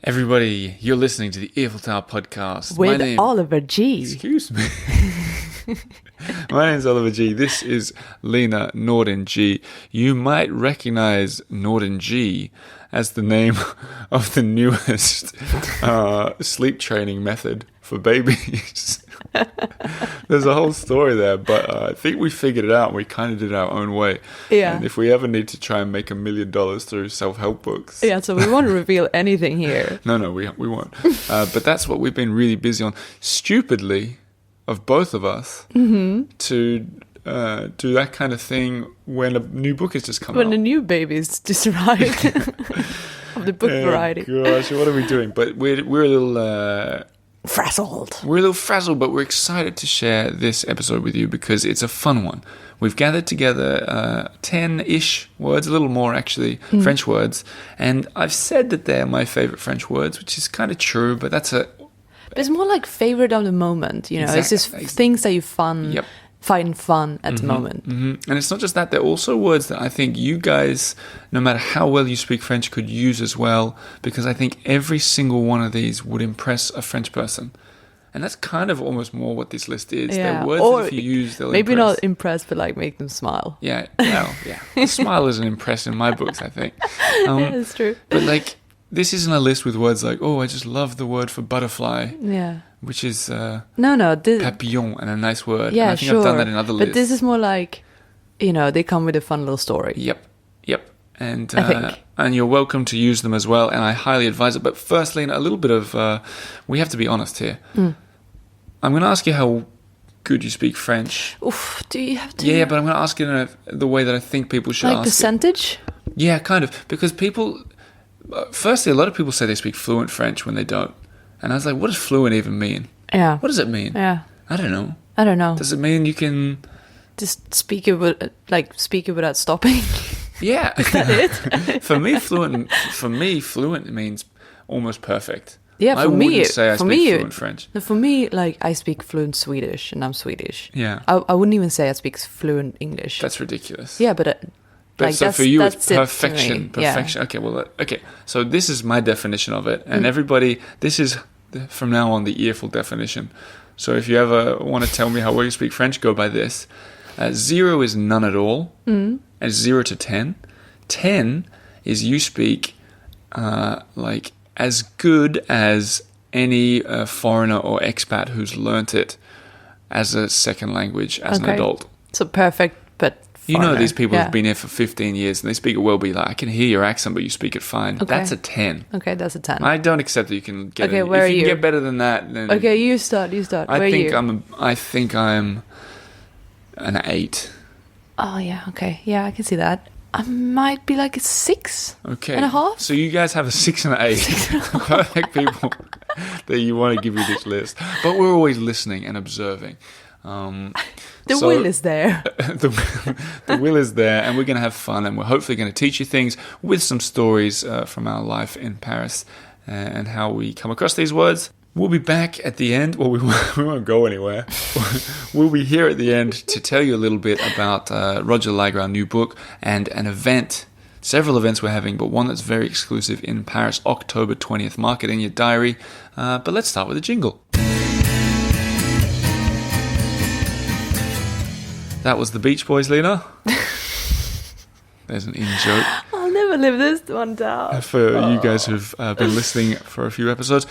Everybody, you're listening to the Eiffel Tower podcast. With Oliver G. Excuse me. My name's Oliver G. This is Lena Norden G. You might recognize Norden G as the name of the newest sleep training method for babies. There's a whole story there, but I think we figured it out and we kind of did it our own way. Yeah. And if we ever need to try and make $1 million through self-help books... Yeah, so we won't reveal anything here. No, we won't. But that's what we've been really busy on. Stupidly, of both of us, to do that kind of thing when a new book has just come out. When the new baby's just arrived. Of the book variety. Gosh, what are we doing? But we're a little... frazzled. We're a little frazzled, but we're excited to share this episode with you because it's a fun one. We've gathered together 10-ish words, a little more actually, French words. And I've said that they're my favorite French words, which is kind of true, but that's a... But it's more like favorite of the moment, you know. Exactly. It's just things that you find fun at the moment. Mm-hmm. And it's not just that, they're also words that I think you guys, no matter how well you speak French, could use as well, because I think every single one of these would impress a French person. And that's kind of almost more what this list is. Yeah. They're words or that if you use, they'll maybe impress. not impressed, but like make them smile. Yeah, well, yeah. A smile isn't impressed in my books, I think. Yeah, that's true. But like, this isn't a list with words like, oh, I just love the word for butterfly. Yeah. Which is papillon and a nice word. Yeah, and I think I've done that in other lists. But this is more like, you know, they come with a fun little story. Yep. And I think. And you're welcome to use them as well, and I highly advise it. But firstly, a little bit of, we have to be honest here. I'm going to ask you how good you speak French. Oof, do you have to? Yeah, but I'm going to ask it in the way that I think people should like ask percentage? it. Yeah, kind of. Because people, firstly, a lot of people say they speak fluent French when they don't. And I was like, what does fluent even mean? Yeah. What does it mean? Yeah. I don't know. Does it mean you can... Just speak it without stopping? Yeah. Is that it? For me, fluent means almost perfect. Yeah, I wouldn't say I speak fluent French. For me, like, I speak fluent Swedish, and I'm Swedish. Yeah. I wouldn't even say I speak fluent English. That's ridiculous. Yeah, but like, so that's, for you, that's it's perfection. It to me. Perfection. Yeah. Okay. So this is my definition of it, and everybody, this is from now on the earful definition. So if you ever want to tell me how well you speak French, go by this. 0 is none at all, and 0 to 10. 10 is you speak like as good as any foreigner or expat who's learnt it as a second language as an adult. So perfect, but you know these people have have been here for 15 years and they speak it well, but like, I can hear your accent, but you speak it fine. Okay. That's a 10. Okay, that's a 10. I don't accept that you can get Okay, it. where If are you you? can get better than that, then... Okay, you start. I think I'm an 8. Oh, yeah, okay. Yeah, I can see that. I might be like a 6 and a half. So you guys have a 6 and an 8. Perfect people that you want to give you this list. But we're always listening and observing. The will is there. the will is there, and we're going to have fun, and we're hopefully going to teach you things with some stories from our life in Paris and how we come across these words. We'll be back at the end. Well, we won't go anywhere. We'll be here at the end to tell you a little bit about Roger Lager, our new book, and an event, several events we're having, but one that's very exclusive in Paris, October 20th. Mark it in your diary. But let's start with a jingle. That was the Beach Boys, Lena. There's an in-joke. I'll never live this one down. For you guys who've been listening for a few episodes.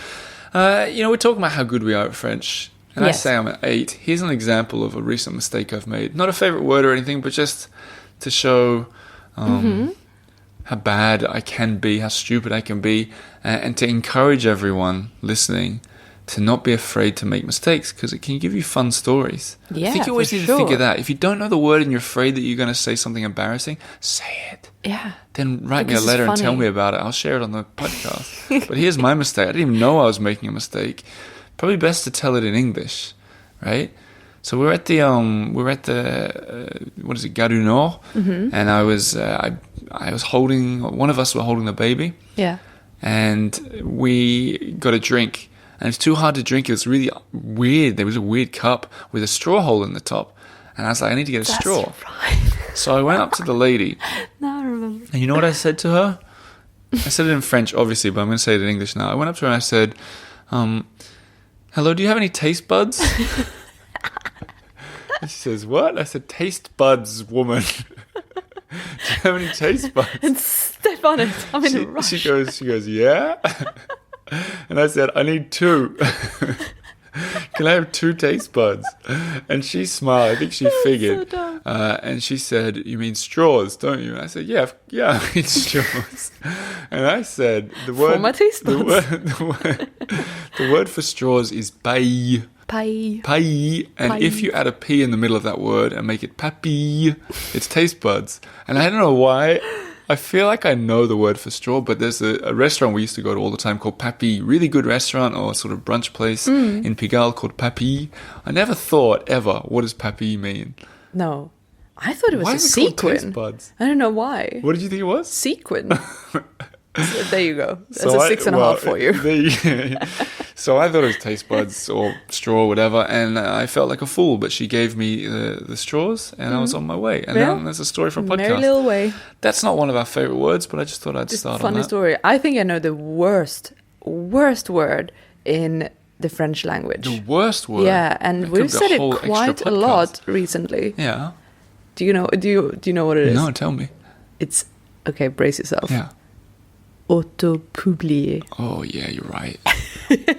We're talking about how good we are at French. And yes. I say I'm an 8. Here's an example of a recent mistake I've made. Not a favourite word or anything, but just to show how bad I can be, how stupid I can be, and to encourage everyone listening to not be afraid to make mistakes, because it can give you fun stories. Yeah, I think you always need to think of that. If you don't know the word and you're afraid that you're going to say something embarrassing, say it. Yeah. Then write me a letter and tell me about it. I'll share it on the podcast. But here's my mistake. I didn't even know I was making a mistake. Probably best to tell it in English, right? So we're at the what is it, Gare du Nord, and I was holding, one of us were holding the baby. Yeah. And we got a drink. And it's too hard to drink. It was really weird. There was a weird cup with a straw hole in the top. And I was like, I need to get a straw. Right. So I went up to the lady. Now I remember. And you know what I said to her? I said it in French, obviously, but I'm going to say it in English now. I went up to her and I said, hello, do you have any taste buds? And she says, what? I said, taste buds, woman. Do you have any taste buds? And step on it. I'm in a rush. She goes, yeah. And I said, I need 2. Can I have 2 taste buds? And she smiled. I think she figured. So and she said, you mean straws, don't you? And I said, yeah, I mean straws. And I said, the word... For my taste buds. The word for straws is paille. Paille. Paille. And Paille. if you add a P in the middle of that word and make it papille, it's taste buds. And I don't know why... I feel like I know the word for straw, but there's a restaurant we used to go to all the time called Papy. Really good restaurant or sort of brunch place in Pigalle called Papy. I never thought ever, what does Papy mean? No. I thought it was Why a is it called taste sequin. buds? I don't know why. What did you think it was? Sequin. So there you go. That's a 6.5 for you. So I thought it was taste buds or straw or whatever, and I felt like a fool, but she gave me the straws, and I was on my way. And Yeah. then there's a story for a podcast. Merry little way. That's not one of our favorite words, but I just thought I'd Just start on funny that. story. I think I know the worst word in the French language. The worst word? Yeah, and That we've could be said a it whole extra quite a podcast. lot recently. Yeah. Do you know what it is? No, tell me. It's okay, brace yourself. Yeah. Auto-publier. Oh, yeah, you're right.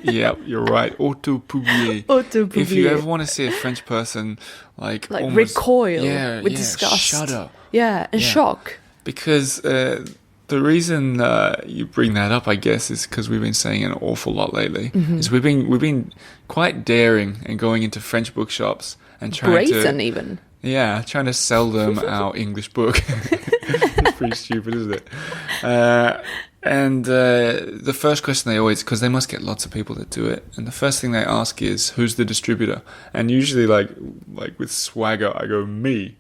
Yeah, you're right. Auto-publier. Auto-publier. If you ever want to see a French person like almost, recoil with yeah, disgust. shudder. Yeah, and Yeah. shock. Because the reason you bring that up, I guess, is because we've been saying an awful lot lately. Is we've been quite daring and going into French bookshops and trying Brazen to even. trying to sell them our English book. It's pretty stupid, isn't it? And the first question they always, because they must get lots of people that do it, and the first thing they ask is, who's the distributor? And usually, like with swagger, I go, me.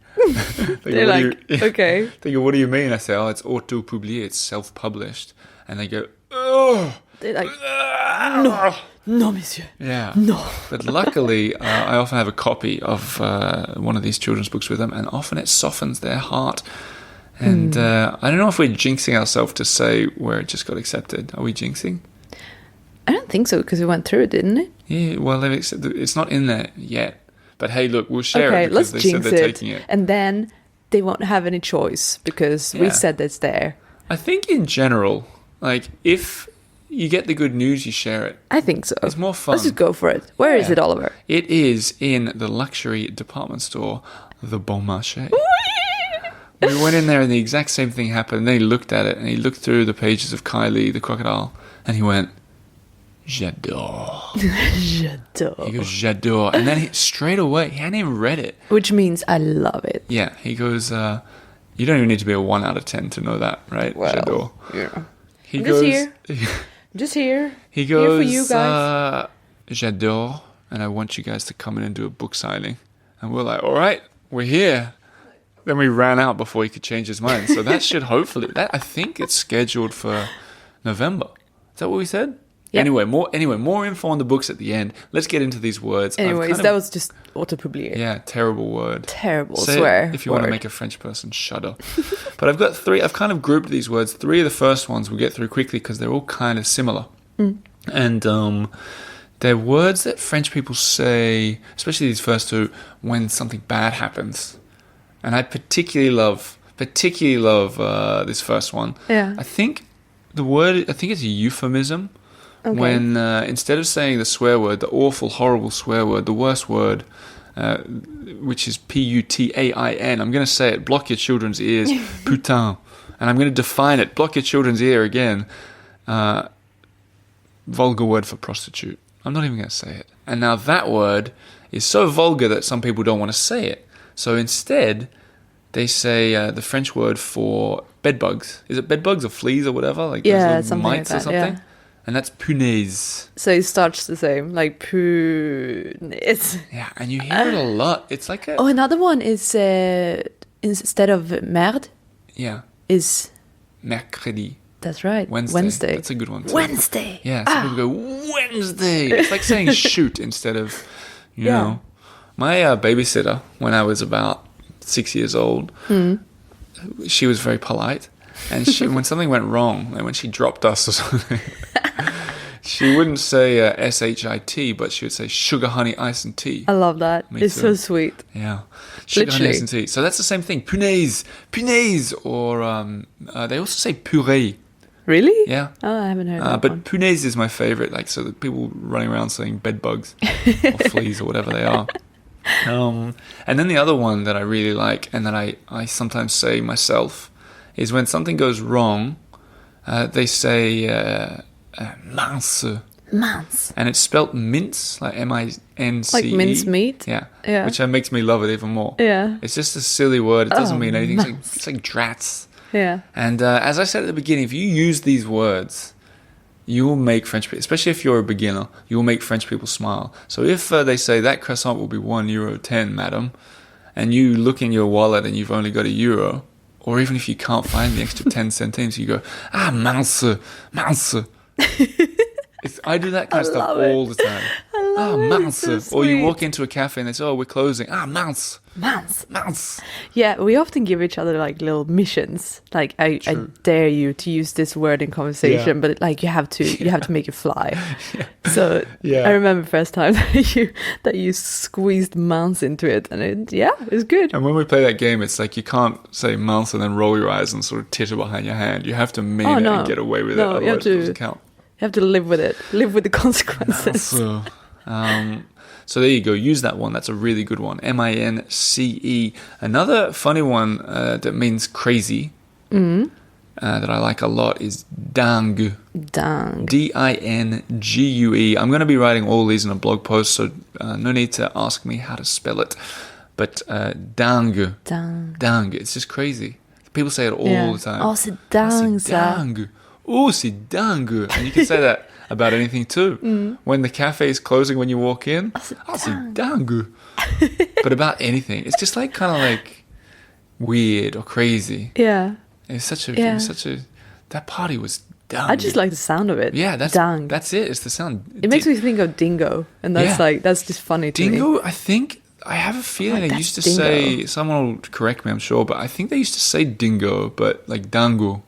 They're like, okay. They go, what do you mean? I say, oh, it's auto-publié, it's self-published. And they go, oh. They're like, no, monsieur. Yeah. No. But luckily, I often have a copy of one of these children's books with them, and often it softens their heart. And I don't know if we're jinxing ourselves to say where it just got accepted. Are we jinxing? I don't think so, because we went through it, didn't it? Yeah, well, they've accepted, it's not in there yet. But hey, look, we'll share it Let's because they said jinx they're it. taking it. And then they won't have any choice, because we Yeah. said it's there. I think in general, like, if you get the good news, you share it. I think so. It's more fun. Let's just go for it. Where is Yeah. it, Oliver? It is in the luxury department store, the Bon Marché. We went in there and the exact same thing happened. And then he looked at it and he looked through the pages of Kylie, the crocodile, and he went, J'adore. J'adore. He goes, J'adore. And then straight away, he hadn't even read it. Which means I love it. Yeah, he goes, you don't even need to be a 1 out of 10 to know that, right? Well, J'adore. yeah. He I'm goes, just here. Just here. He goes, Here for you guys. J'adore, and I want you guys to come in and do a book signing. And we're like, all right, we're here. Then we ran out before he could change his mind. So that should hopefully, I think it's scheduled for November. Is that what we said? Yeah. Anyway, more info on the books at the end. Let's get into these words. Anyways, that was just auto-publier. Yeah, terrible word. Terrible, Say it swear. if you want to make a French person shudder. But I've got 3, I've kind of grouped these words. 3 of the first ones we'll get through quickly because they're all kind of similar. And they're words that French people say, especially these first 2, when something bad happens. And I particularly love this first one. Yeah. I think it's a euphemism. Okay. When instead of saying the swear word, the awful, horrible swear word, the worst word, which is P-U-T-A-I-N, I'm going to say it, block your children's ears, putain. And I'm going to define it, block your children's ear again, vulgar word for prostitute. I'm not even going to say it. And now that word is so vulgar that some people don't want to say it. So instead, they say the French word for bedbugs. Is it bedbugs or fleas or whatever? Like those little something mites like or that, yeah. something? And that's punaise. So it starts the same, like punaise. Yeah, and you hear it a lot. It's like a... Oh, another one is instead of merde Yeah, is mercredi. that's right. Wednesday. That's a good one too. Wednesday. Yeah, some people go, Wednesday. It's like saying shoot instead of, you Yeah. know. My babysitter, when I was about 6 years old, she was very polite. And when something went wrong, like when she dropped us or something, she wouldn't say S-H-I-T, but she would say sugar, honey, ice, and tea. I love that. Me It's too. so sweet. Yeah. Sugar, honey, ice, and tea. So that's the same thing. Punaise. Punaise. Or they also say puree. Really? Yeah. Oh, I haven't heard that But one. punaise is my favorite. Like, so the people running around saying bed bugs or fleas or whatever they are. And then the other one that I really like and that I sometimes say myself is when something goes wrong, they say mince. Mince. And it's spelt mince, like M-I-N-C-E. Like mince meat? Yeah. Yeah. Which makes me love it even more. Yeah. It's just a silly word. It doesn't Oh, mean anything. mince. It's like drats. Yeah. And as I said at the beginning, if you use these words, you will make French people, especially if you're a beginner, you will make French people smile. So if they say that croissant will be €1.10, madam, and you look in your wallet and you've only got €1, or even if you can't find the extra 10 centimes, you go, mince, mince. I do that kind of stuff all the time. Mince. It's so Or you sweet. walk into a cafe and they say, we're closing. Mince. Mince. Mince. Yeah, we often give each other like little missions. Like I dare you to use this word in conversation, Yeah. but like you have to make it fly. So Yeah. I remember first time that you squeezed mince into it, and it was good. And when we play that game, it's like you can't say mince and then roll your eyes and sort of titter behind your hand. You have to mean it no. and get away with No, it. you have Otherwise, it to- doesn't count. You have to live with it. Live with the consequences. So there you go. Use that one. That's a really good one. M-I-N-C-E. Another funny one that means crazy that I like a lot is dingue. Dang. D-I-N-G-U-E. I'm going to be writing all these in a blog post, so no need to ask me how to spell it. But dingue. Dang. Dingue. It's just crazy. People say it all Yeah. the time. Oh, c'est dingue, c'est ça. dingue. Oh, c'est dingue. And you can say that about anything too. When the cafe is closing when you walk in. Oh, c'est dingue. But about anything. It's just like kind of like weird or crazy. Yeah. It's such a, Yeah. that party was dingue. I just like the sound of it. Yeah, Dang. that's it. It's the sound. It makes me think of dingo, and that's Yeah. that's just funny to me. Dingo, I think, I have a feeling like, they that's used to dingo. say, someone will correct me, I'm sure, but I think they used to say dingo, but like dango.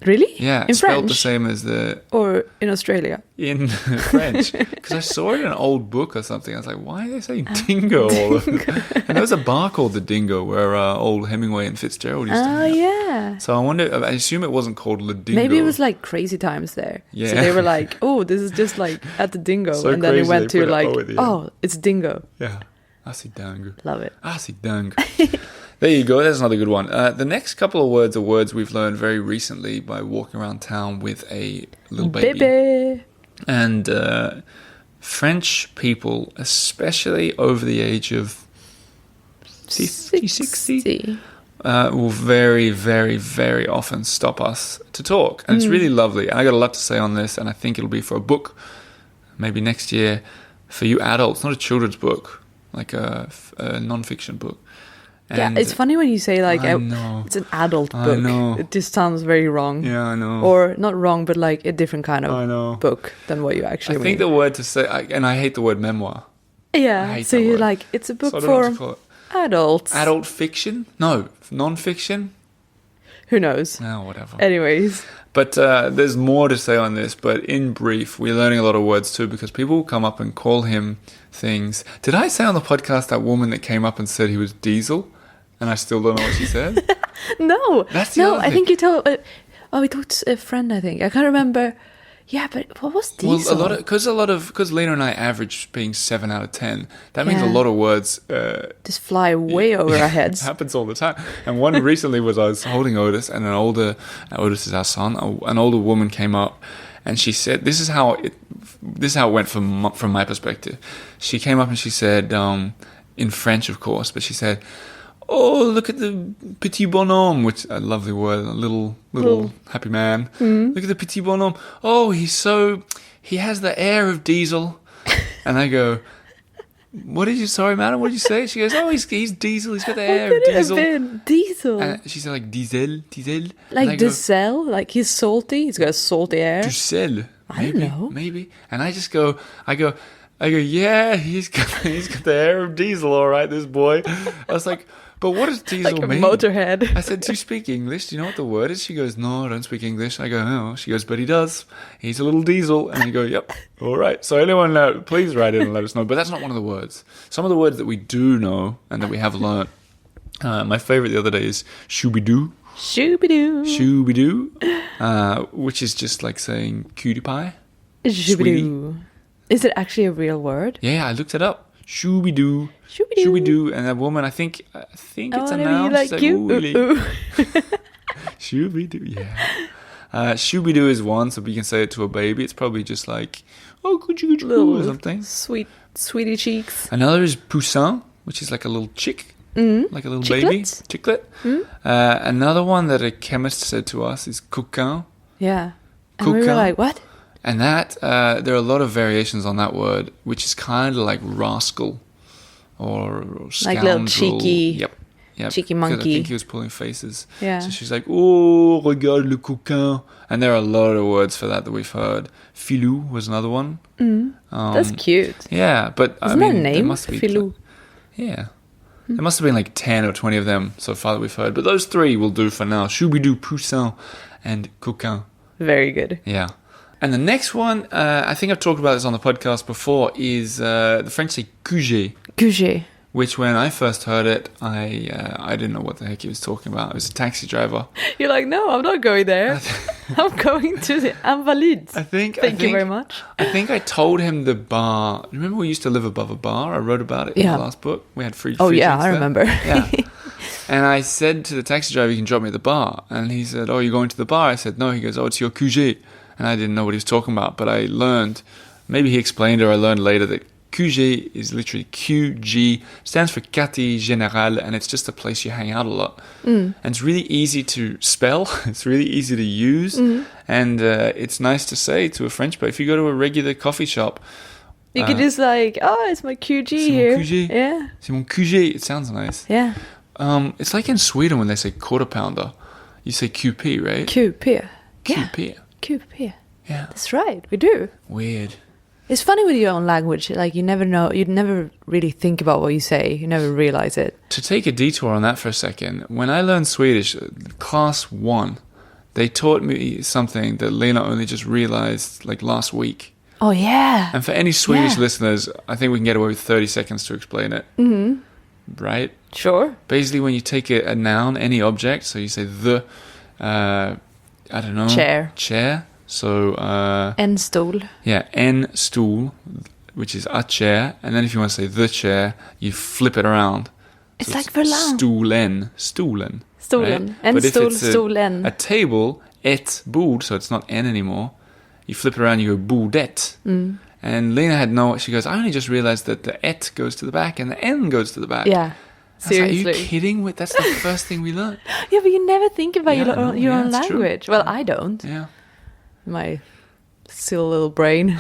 Really? Yeah, In it's spelled French? the same as the Or in Australia? in French. Because I saw it in an old book or something. I was like, why are they saying dingo all over? And there was a bar called the Dingo where old Hemingway and Fitzgerald used to Oh, hang out. yeah. So I wonder, I assume it wasn't called Le Dingo. Maybe it was like crazy times there. Yeah. So they were like, oh, this is just like at the dingo. So and then it crazy went they to put like, an O at the end. oh, it's dingo. Yeah. I see dango. Love it. I see dango. There you go. That's another good one. The next couple of words are words we've learned very recently by walking around town with a little baby. Bebe. And French people, especially over the age of 50, 60, will very, very, very often stop us to talk. And it's really lovely. And I got a lot to say on this, and I think it'll be for a book, maybe next year, for you adults, not a children's book, like a non-fiction book. Yeah, And it's funny when you say like I know. it's an adult I book. know. It just sounds very wrong. Yeah, I know. Or not wrong, but like a different kind I of know. book than what you actually I mean. think the word to say, and I hate the word memoir. I Yeah, hate so that you're word. like, it's a book So I don't know what for to call it. adults. Adult fiction? No, non-fiction? Who knows? No, whatever. Anyways, But there's more to say on this. But in brief, we're learning a lot of words too because people will come up and call him things. Did I say on the podcast that woman that came up and said he was Diesel? And I still don't know what she said? no, That's the no. other I thing. think you told. We talked to a friend. I think I can't remember. Yeah, but what was diesel? Well, because Lena and I average being 7 out of 10. That means a Yeah. lot of words. Just fly way over our It heads. happens all the time. And one recently was I was holding Otis, and Otis is our son. An older woman came up, and she said, "This is how it went from my perspective." She came up and she said, in French, of course, but she said, "Oh, look at the petit bonhomme," which a lovely word, a little happy man. Look at the petit bonhomme. Oh, he has the air of Diesel. And I go, sorry, madam, what did you say? She goes, oh, he's Diesel. He's got the air of Could it have Diesel. been diesel? And she said like Diesel. And Like I go, Diesel? Like he's salty? He's got a salty air? Diesel. I don't know. Maybe. And I just go, yeah, he's got the air of Diesel, all right, this boy. I was like, But what does diesel like a mean? motorhead. I said, do you speak English? Do you know what the word is? She goes, no, I don't speak English. I go, oh. She goes, but he does. He's a little diesel. And I go, yep, all right. So anyone please write in and let us know. But that's not one of the words. Some of the words that we do know and that we have learnt. My favorite the other day is shooby-doo. Shooby-doo. Shooby-doo. Which is just like saying cutie pie. Shooby-doo. Is it actually a real word? Yeah, I looked it up. Shooby-doo. Shooby-doo. Shooby-doo. And that woman, I think it's a noun. Like She's like, you. ooh, really? Shooby-doo, yeah. Shooby-doo is one, so we can say it to a baby. It's probably just like, oh, could you or something. Sweetie cheeks. Another is poussin, which is like a little chick, like a little baby. Chicklet. Another one that a chemist said to us is coquin. Yeah. And we were like, what? And that, there are a lot of variations on that word, which is kind of like rascal or scoundrel. Like little cheeky. Yep. Cheeky monkey. I think he was pulling faces. Yeah. So she's like, oh, regarde le coquin. And there are a lot of words for that we've heard. Filou was another one. That's cute. Yeah, but Isn't that a name? There must be Filou. Yeah. There must have been like 10 or 20 of them so far that we've heard. But those three will do for now. Shooby-doo, poussin, and coquin. Very good. Yeah. And the next one, I think I've talked about this on the podcast before, is the French say QG. QG. Which when I first heard it, I didn't know what the heck he was talking about. I was a taxi driver. You're like, no, I'm not going there. I'm going to the Invalides. Thank you very much. I think I told him the bar. Remember we used to live above a bar? I wrote about it in the last book. We had free drinks I remember. Yeah. And I said to the taxi driver, you can drop me at the bar. And he said, oh, you're going to the bar? I said, no. He goes, oh, it's your QG. And I didn't know what he was talking about. But I learned, maybe he explained or I learned later that QG is literally QG, stands for Quartier Général, and it's just a place you hang out a lot. And it's really easy to spell, it's really easy to use, and it's nice to say to a French place. If you go to a regular coffee shop, you could just like, oh, it's my QG here. Mon QG. Yeah. C'est mon QG. It sounds nice. Yeah. It's like in Sweden when they say quarter pounder, you say QP, right? QP. QP. QP. Yeah. That's right, we do. Weird. It's funny with your own language, like you never know, you never really think about what you say, you never realize it. To take a detour on that for a second, when I learned Swedish, class 1, they taught me something that Lena only just realized like last week. Oh yeah. And for any Swedish listeners, I think we can get away with 30 seconds to explain it. Mm-hmm. Right? Sure. Basically when you take a noun, any object, so you say the, I don't know. Chair. So en stol. Yeah, en stool, which is a chair, and then if you want to say the chair, you flip it around. It's so like verlang. Stolen. Right? En stol, stolen. A table, ett bord, so it's not en anymore. You flip it around, you go bordet. And Lena she goes, I only just realized that the ett goes to the back and the en goes to the back. Yeah. Seriously. Like, are you kidding? That's the first thing we learned. Yeah, but you never think about your own language. True. Well, I don't. Yeah. My silly little brain.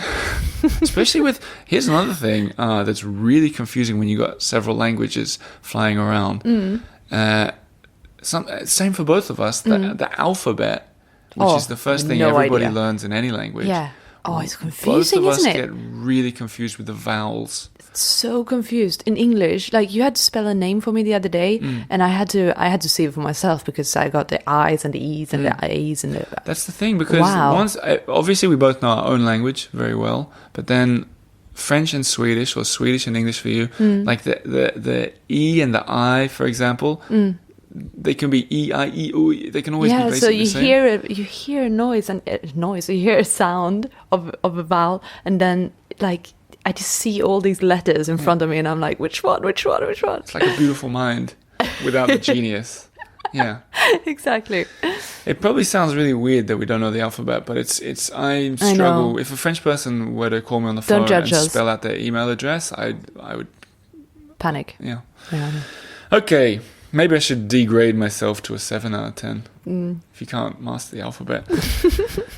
Especially here's another thing that's really confusing when you got several languages flying around. Same for both of us. The alphabet, which is the first thing everybody learns in any language. Yeah. Oh, it's confusing, isn't it? Both of us get really confused with the vowels. So confused in English. Like you had to spell a name for me the other day, and I had to see it for myself because I got the I's and the E's and the A's and the. That's the thing, because obviously we both know our own language very well, but then French and Swedish, or Swedish and English for you, like the E and the I, for example. They can be E, I, E, O. They can always be basically the same. Yeah, so you hear a noise you hear a sound of a vowel, and then like I just see all these letters in front of me, and I'm like, which one? It's like a beautiful mind without the genius. Yeah, exactly. It probably sounds really weird that we don't know the alphabet, but I struggle. If a French person were to call me on the phone and spell out their email address, I would panic. Yeah. Okay. Maybe I should degrade myself to a 7 out of 10 if you can't master the alphabet.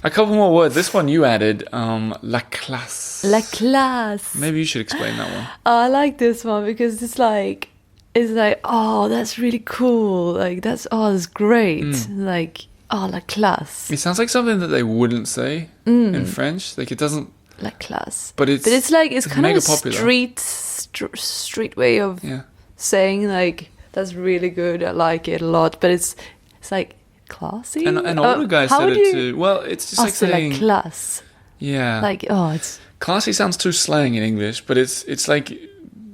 A couple more words. This one you added, la classe. La classe. Maybe you should explain that one. I like this one because it's like, oh, that's really cool. Like, that's great. Like, oh, la classe. It sounds like something that they wouldn't say in French. Like, it doesn't... La classe. But it's like, it's kind of a popular. street way of saying, like, That's really good. I like it a lot. But it's like classy. And older guys how said would it you too. Well, it's just like say saying like class? yeah. Like it's Classy sounds too slang in English, but it's like,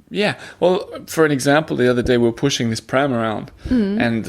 yeah. Well, for an example, the other day we were pushing this pram around, and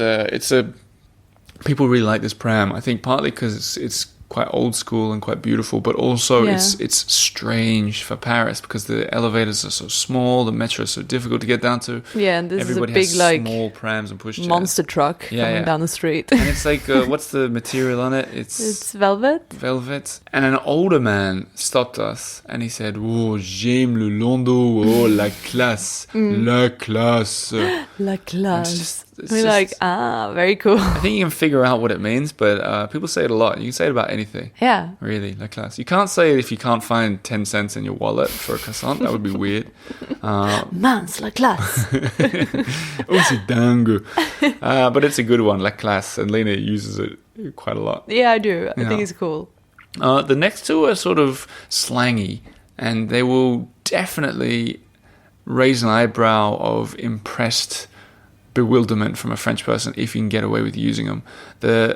people really like this pram. I think partly because it's quite old school and quite beautiful, but also Yeah. it's strange for Paris because the elevators are so small, the metro is so difficult to get down to. yeah, and this Everybody is a big has like small prams and pushchairs. monster truck Yeah, coming yeah. down the street. And it's like, what's the material on it? It's velvet. Velvet. And an older man stopped us and he said, "Oh, j'aime le landau, oh, la classe, la classe." La classe. just- it's We're just- like, very cool. I think you can figure out what it means, but people say it a lot. You can say it about anything, Yeah. really, la classe. You can't say it if you can't find 10 cents in your wallet for a croissant. That would be weird. Mince, la classe. Oh, c'est dingue. But it's a good one, la classe, and Lena uses it quite a lot. Yeah, I do. I Yeah. think it's cool. The next two are sort of slangy, and they will definitely raise an eyebrow of impressed bewilderment from a French person if you can get away with using them.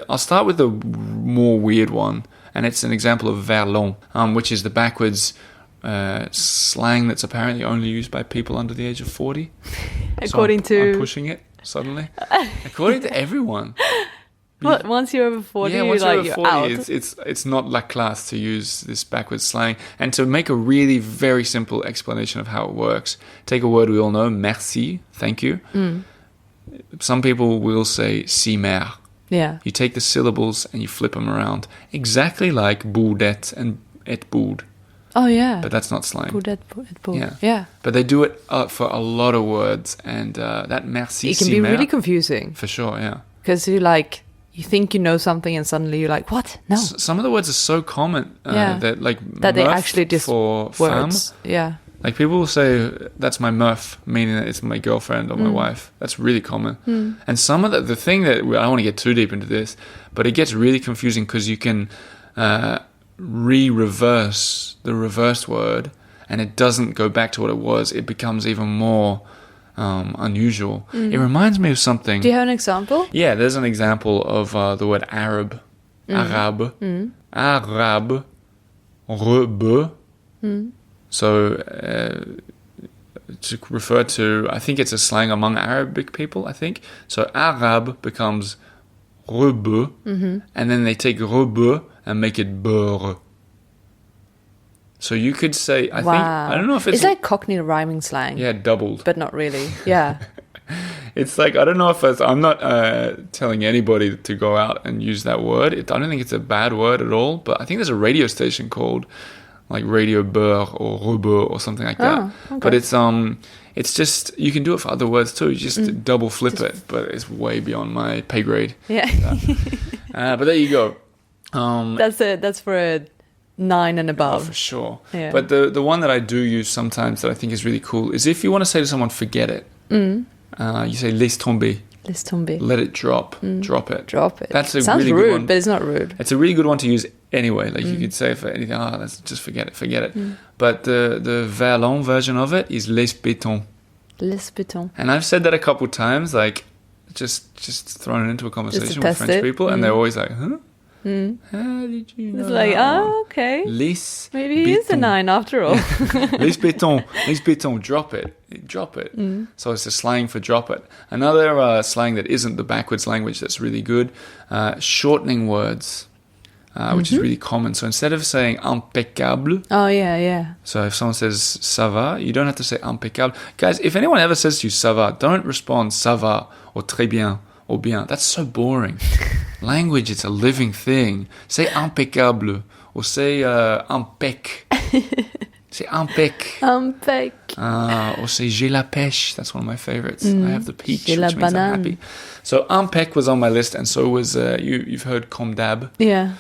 I'll start with the more weird one, and it's an example of verlan, which is the backwards slang that's apparently only used by people under the age of 40. According I'm to pushing it suddenly. According to everyone. Well, once you're over 40, Yeah, you're once like, you're you're over 40, out. it's not la classe to use this backwards slang. And to make a really very simple explanation of how it works, take a word we all know, merci, thank you. Some people will say si mer. Yeah. You take the syllables and you flip them around, exactly like boudette and et boud, Oh, yeah. but that's not slang. Boudette, boud. Yeah. Yeah. But they do it for a lot of words, and that merci, It can si be mer, really confusing for sure, yeah. because you think you know something and suddenly you're like, what? No. Some of the words are so common Yeah. that like That they meuf actually just for femme. Words. Yeah. Like people will say that's my meuf, meaning that it's my girlfriend or my Mm. wife. That's really common. And some of the thing that I don't want to get too deep into this, but it gets really confusing because you can reverse the reversed word, and it doesn't go back to what it was. It becomes even more unusual. It reminds me of something. Do you have an example? Yeah, there's an example of the word Arab. Arab. Arab. Rebeu. So, to refer to, I think it's a slang among Arabic people, I think. So, Arab becomes rebeu, and then they take rebeu and make it beurre. So you could say, I don't know if it's like Cockney rhyming slang. yeah, doubled. But not really. Yeah. It's like, I don't know if I'm not telling anybody to go out and use that word. I don't think it's a bad word at all, but I think there's a radio station called like Radio Beurre or Rebeu or something like that. okay. But it's just, you can do it for other words too. You just double flip it, but it's way beyond my pay grade. Yeah. But there you go. That's for a 9 and Oh, above. for sure. Yeah. But the one that I do use sometimes that I think is really cool is if you want to say to someone, forget it, you say laisse tomber, Laisse tomber. let it drop, drop it. Drop it. That's a Sounds really rude, good one. but it's not rude. It's a really good one to use anyway. Like you could say for anything, let's just forget it. But the Verlan version of it is laisse béton. Laisse béton. And I've said that a couple times, like just thrown it into a conversation with test French it. people, and they're always like, huh? How did you know It's like, that one? oh, okay. Laisse Maybe it is a béton. 9 after all. Laisse béton, drop it. So it's a slang for drop it. Another slang that isn't the backwards language that's really good, shortening words, which is really common. So instead of saying impeccable, Oh, yeah. so if someone says ça va, you don't have to say impeccable. Guys, if anyone ever says to you ça va, don't respond ça va or très bien or bien. That's so boring. Language, it's a living thing. Say impeccable or say impec. Say impec. Impec. Or say j'ai la pêche. That's one of my favorites. I have the peach, J'ai which la means I'm banane. happy. So impec was on my list, and so was you've heard comme d'hab, Yeah.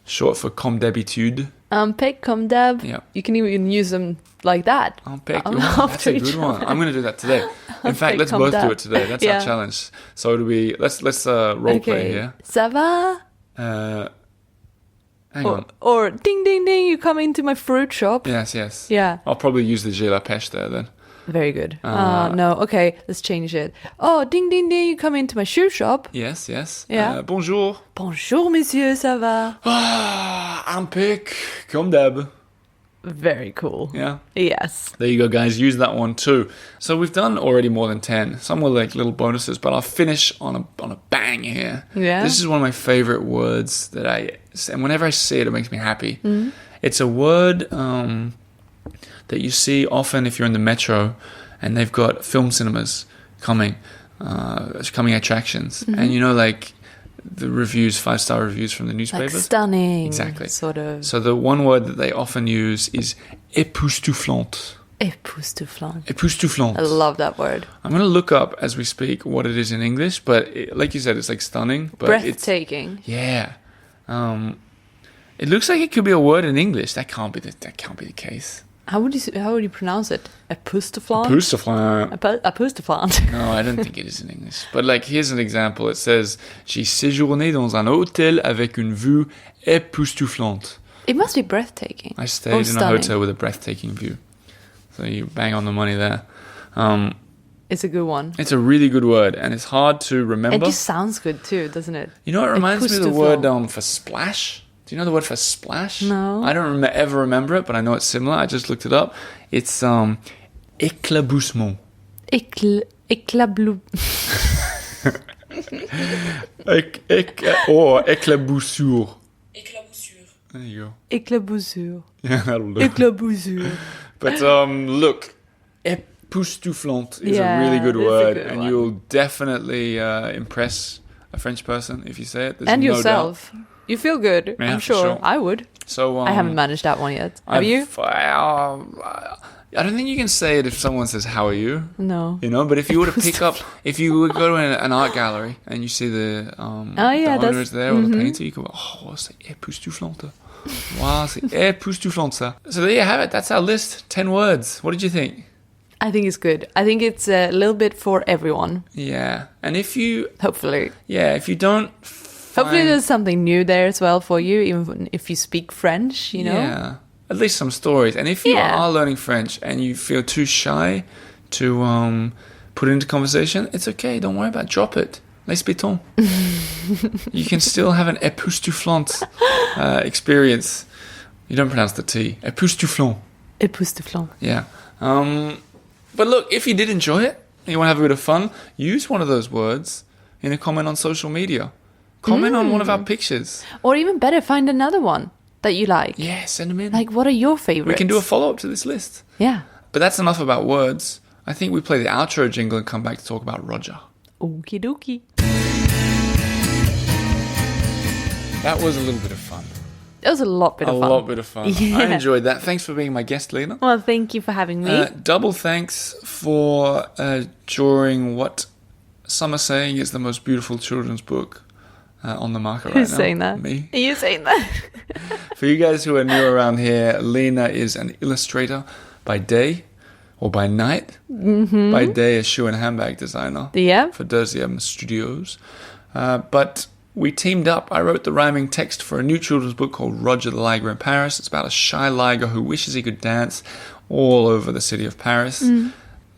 short for comme d'habitude. Impec, comme d'hab. Yeah. You can even use them like that. Impec. Oh, Oh, that's after a good each one. other. I'm going to do that today. In fact, Impec, let's comme both do d'hab. it today. That's Yeah. our challenge. So let's role play here. Ça va? Hang on. Or ding, ding, ding, you come into my fruit shop. Yes. Yeah. I'll probably use the j'ai la pêche there then. Very good. No, okay, let's change it. Oh, ding, ding, ding, you come into my shoe shop. Yes, yes. Yeah. Bonjour. Bonjour, monsieur, ça va? Impeccable. Comme d'hab. Very cool. Yeah. Yes. There you go, guys. Use that one too. So we've done already more than 10. Some were like little bonuses, but I'll finish on a bang here. Yeah. This is one of my favorite words and whenever I see it, it makes me happy. It's a word that you see often if you're in the metro and they've got film cinemas coming attractions. And you know, like the reviews, 5-star reviews from the Like newspapers. stunning. Exactly. Sort of. So the one word that they often use is époustouflante. Époustouflant. Époustouflante. I love that word. I'm going to look up as we speak what it is in English, but like you said, it's like stunning. But Breathtaking. yeah. It looks like it could be a word in English. That can't be the case. How would you pronounce it? Époustouflant? Époustouflante. Époustouflant. No, I don't think it is in English. But like, here's an example. It says, j'ai séjourné dans un hôtel avec une vue époustouflante. It must be breathtaking. I Or stayed in a stunning. hotel with a breathtaking view. So you bang on the money there. It's a good one. It's a really good word, and it's hard to It remember. just sounds good too, doesn't it? You know, it reminds me of the word Époustouflant. for splash. Do you know the word for splash? No. I don't ever remember it, but I know it's similar. I just looked it up. It's éclaboussement. Éclablou. Or éclaboussure. There you go. Éclaboussure. Yeah, that'll do. Éclaboussure. But look, époustouflante is a Yeah, really good it's a word, good and one. you'll definitely impress a French person if you say it. There's And no yourself. You feel good. Yeah, I'm for sure. sure. I would. Doubt. So I haven't managed that one yet. Have you? I don't think you can say it if someone says, "How are you?" No. You know, but if you were to pick up, if you would go to an art gallery and you see the yeah, the owner that's- is there or the painter, you go, "Oh, c'est époustouflante." Wow, c'est époustouflante ça. So there you have it. That's our list. 10 words. What did you think? I think it's good. I think it's a little bit for everyone. Yeah, and if you Hopefully. don't. Hopefully find- there's something new there as well for you, even if you speak French, you know? Yeah, at least some stories. And if you Yeah. are learning French and you feel too shy to put it into conversation, it's okay. Don't worry about it. Drop it. Les béton. You can still have an époustouflante experience. You don't pronounce the T. Époustouflant. Époustouflant. Yeah. But look, if you did enjoy it, and you want to have a bit of fun, use one of those words in a comment on social media. Comment on one of our pictures. Or even better, find another one that you like. Yeah, send them in. Like, what are your favorites? we can do a follow-up to this list. Yeah. But that's enough about words. I think we play the outro jingle and come back to talk about Roger. Okie dokie. That was a little bit of fun. It was a lot bit A of fun. lot bit of fun. Yeah. I enjoyed that. Thanks for being my guest, Lena. Well, thank you for having me. Double thanks for drawing what some are saying is the most beautiful children's book on the market right now. Who's saying that? Me. Are you saying that? For you guys who are new around here, Lena is an illustrator by day or by night. Mm-hmm. By day, a shoe and handbag designer Yeah. for Deuxième Studios. But we teamed up. I wrote the rhyming text for a new children's book called Roger the Liger in Paris. It's about a shy liger who wishes he could dance all over the city of Paris.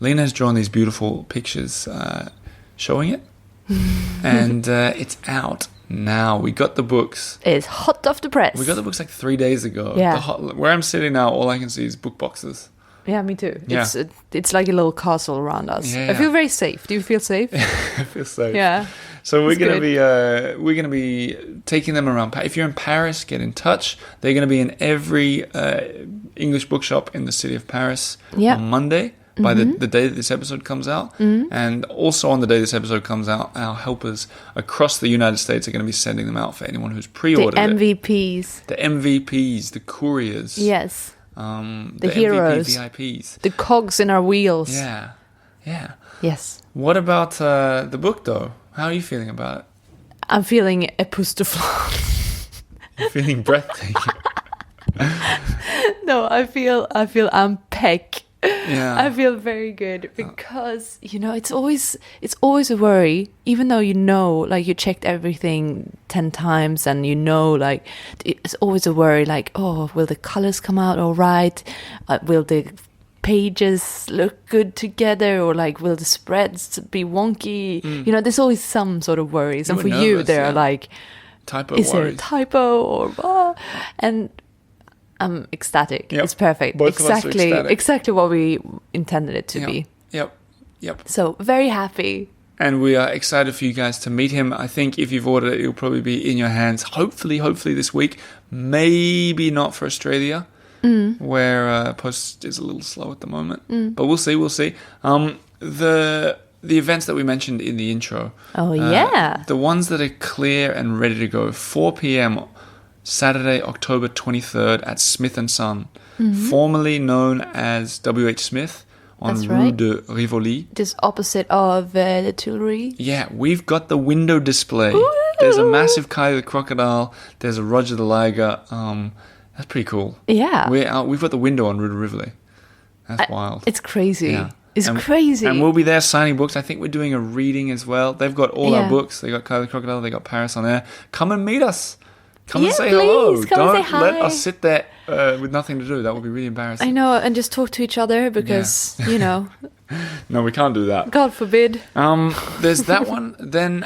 Lena has drawn these beautiful pictures showing it. And it's out now. We got the books. It's hot off the press. We got the books like 3 days ago. Yeah. Where I'm sitting now, all I can see is book boxes. Yeah, me too. Yeah. It's like a little castle around us. Yeah. I feel very safe. Do you feel safe? I feel safe. Yeah. So we're It's gonna be taking them around. If you're in Paris, get in touch. They're gonna be in every English bookshop in the city of Paris Yeah. on Monday. By the day that this episode comes out. And also on the day this episode comes out, our helpers across the United States are going to be sending them out for anyone who's The pre-ordered it. MVPs. The MVPs, the couriers. Yes. The heroes. MVP VIPs. The cogs in our wheels. Yeah. Yeah. Yes. What about the book, though? How are you feeling about it? I'm feeling époustouflant. You're feeling breathtaking. No, I feel I'm peck. Yeah. I feel very good because it's always a worry, even though like you checked everything 10 times and like it's always a worry, like, oh, will the colors come out all right? Will the pages look good together, or like will the spreads be wonky? You know, there's always some sort of worries, and were for you nervous, there are yeah. like, Typo is there a worries. typo or and I'm ecstatic. Yep. It's perfect. Both of us are ecstatic. Exactly what we intended it to Yep. be. Yep. So very happy. And we are excited for you guys to meet him. I think if you've ordered it, it'll probably be in your hands. Hopefully this week. Maybe not for Australia, where post is a little slow at the moment. But we'll see. The events that we mentioned in the intro. Oh, yeah. The ones that are clear and ready to go. 4 p.m. Saturday, October 23rd at Smith & Son, formerly known as W.H. Smith on That's Rue right. de Rivoli. Just opposite of the Tuileries. Yeah, we've got the window display. There's a massive Kylie the Crocodile. There's a Roger the Liger. That's pretty cool. Yeah. We've got the window on Rue de Rivoli. That's wild. It's crazy. Yeah. It's crazy. And we'll be there signing books. I think we're doing a reading as well. They've got all our Yeah. books. They got Kylie the Crocodile. They got Paris on Air. Come and meet us. Come and Yeah, say please. hello. Come and Don't say let hi. us sit there with nothing to do. That would be really embarrassing. I know, and just talk to each other because, you know, No, we can't do that. God forbid. There's that one. Then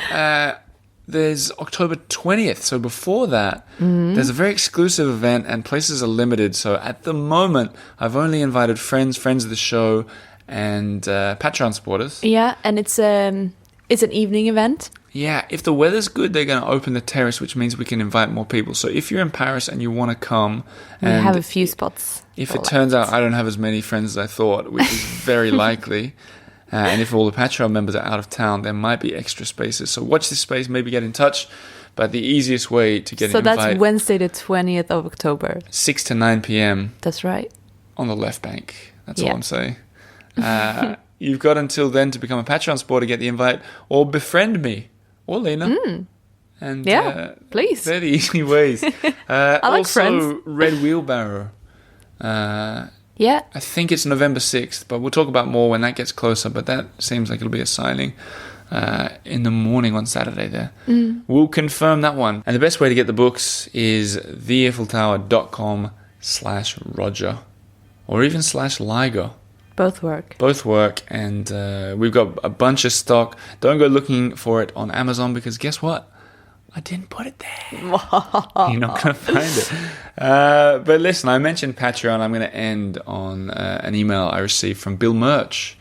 there's October 20th. So before that, there's a very exclusive event and places are limited. So at the moment, I've only invited friends of the show, and Patreon supporters. Yeah, and it's an evening event. Yeah, if the weather's good, they're going to open the terrace, which means we can invite more people. So if you're in Paris and you want to come, We and have a few spots. if for it turns out I don't have as many friends as I thought, which is very likely, and if all the Patreon members are out of town, there might be extra spaces. So watch this space, maybe get in touch. But the easiest way to get So an that's invite, Wednesday the 20th of October. 6 to 9 p.m. That's right. on the left bank. That's Yeah. all I'm saying. You've got until then to become a Patreon supporter, get the invite, or befriend me, or Lena. And Yeah, please. They're the easy ways. like also, friends. Red Wheelbarrow. Yeah. I think it's November 6th, but we'll talk about more when that gets closer. But that seems like it'll be a signing in the morning on Saturday there. We'll confirm that one. And the best way to get the books is theeiffeltower.com/Roger or even /Liger. Both work. Both work, and we've got a bunch of stock. Don't go looking for it on Amazon because guess what? I didn't put it there. You're not going to find it. But listen, I mentioned Patreon. I'm going to end on an email I received from Bill Murch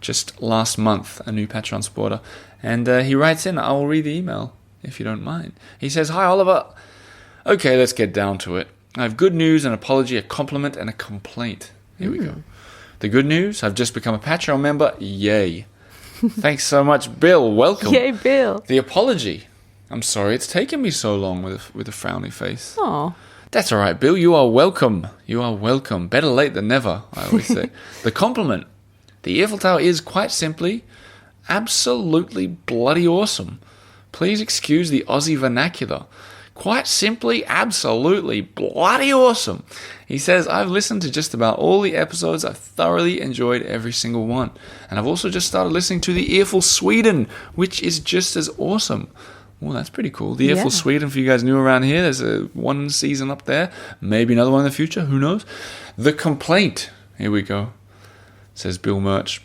just last month, a new Patreon supporter. And he writes in, I will read the email if you don't mind. He says, "Hi, Oliver. Okay, let's get down to it. I have good news, an apology, a compliment, and a complaint. Here we go. The good news, I've just become a Patreon member. Yay. Thanks so much, Bill. Welcome. Yay, Bill. The apology. I'm sorry it's taken me so long with a frowny face. Oh. That's all right, Bill. You are welcome. You are welcome. Better late than never, I always say. The compliment. The Eiffel Tower is, quite simply, absolutely bloody awesome. Please excuse the Aussie vernacular. Quite simply, absolutely bloody awesome. He says, I've listened to just about all the episodes. I've thoroughly enjoyed every single one. And I've also just started listening to the Earful Sweden, which is just as awesome. Well, that's pretty cool. The Earful Yeah. Sweden, for you guys new around here, there's one season up there. Maybe another one in the future. Who knows? The complaint. Here we go. Says Bill Murch.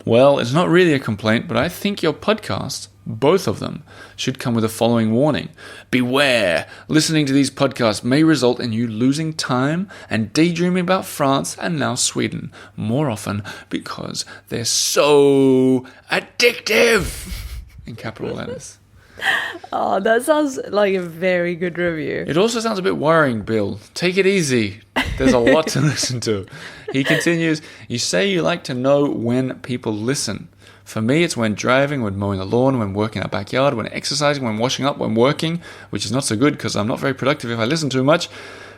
Well, it's not really a complaint, but I think your podcasts, both of them, should come with a following warning. Beware! Listening to these podcasts may result in you losing time and daydreaming about France and now Sweden more often because they're so addictive! In capital letters. Oh, that sounds like a very good review. It also sounds a bit worrying, Bill. Take it easy. There's a lot to listen to. He continues, you say you like to know when people listen. For me, it's when driving, when mowing the lawn, when working in our backyard, when exercising, when washing up, when working, which is not so good because I'm not very productive if I listen too much.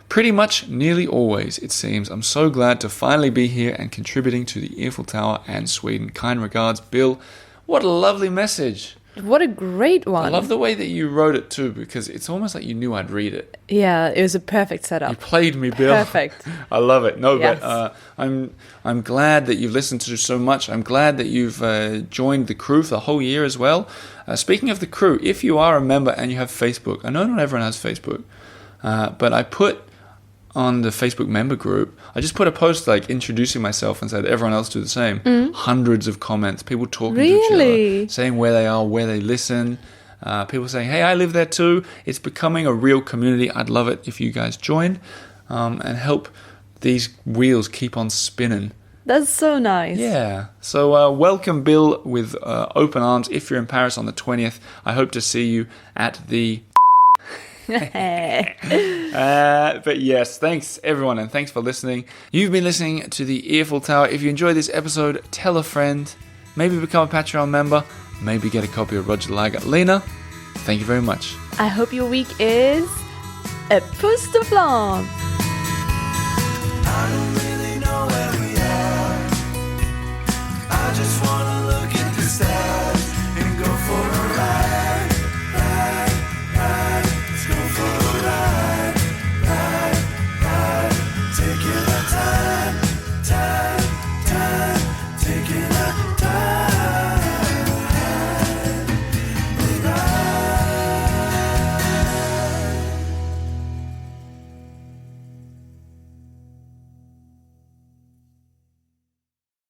Pretty much nearly always, it seems. I'm so glad to finally be here and contributing to the Eiffel Tower and Sweden. Kind regards, Bill. What a lovely message. What a great one. I love the way that you wrote it too, because it's almost like you knew I'd read it. Yeah, it was a perfect You setup. played me, Bill. Perfect. I love it. No, Yes. but I'm glad that you've listened to so much. I'm glad that you've joined the crew for the whole year as well. Speaking of the crew, if you are a member and you have Facebook, I know not everyone has Facebook, but I put on the Facebook member group, I just put a post like introducing myself and said everyone else do the same. Hundreds of comments, people talking to each other, saying where they are, where they listen. People saying, hey, I live there too. It's becoming a real community. I'd love it if you guys join and help these wheels keep on spinning. That's so nice. Yeah. So welcome, Bill, with open arms. If you're in Paris on the 20th, I hope to see you at the... But yes, thanks everyone, and thanks for listening. You've been listening to the Earful Tower. If you enjoyed this episode, tell a friend. Maybe become a Patreon member. Maybe get a copy of Roger Lager. Lena, thank you very much. I hope your week is époustouflant.